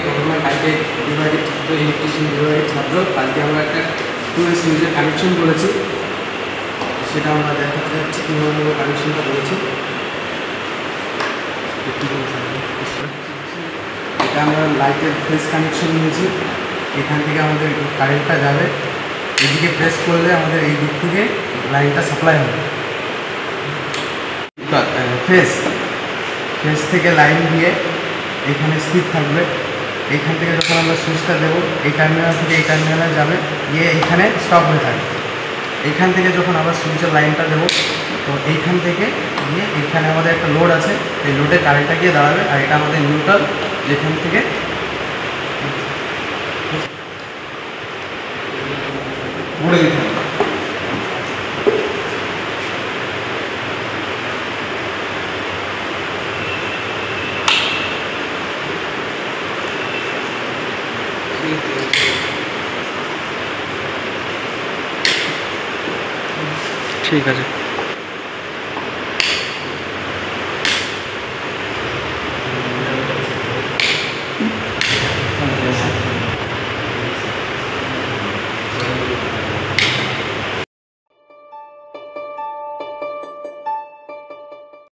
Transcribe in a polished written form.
Government hi tech বিভাগের ছাত্র, electrician বিভাগের ছাত্র। আজকে আমরা একটা টুয়েলভ সুইচের কানেকশন করেছি, সেটা আমরা দেখাতে যাচ্ছি কীভাবে আমরা কানেকশনটা করেছি। এটা আমরা লাইটের ফেস কানেকশন নিয়েছি। এখান থেকে আমাদের কারেন্টটা যাবে, এদিকে প্রেস করলে আমাদের এই দিক থেকে লাইনটা সাপ্লাই হবে। ফেস থেকে লাইন দিয়ে এখানে স্থির থাকবে। এইখান থেকে যখন আমরা সুইচটা দেবো, এই টার্মিনাল থেকে এই টার্মিনালে যাবে, গিয়ে এইখানে স্টপ হয়ে থাকবে। এইখান থেকে যখন আবার সুইচের লাইনটা দেবো, তো এইখান থেকে গিয়ে এখানে আমাদের একটা লোড আছে, এই লোডে কারেন্টটা গিয়ে দাঁড়াবে। আর এটা আমাদের নিউট্রাল, যেখান থেকে ঘুরে দিতে হবে। ঠিক আছে।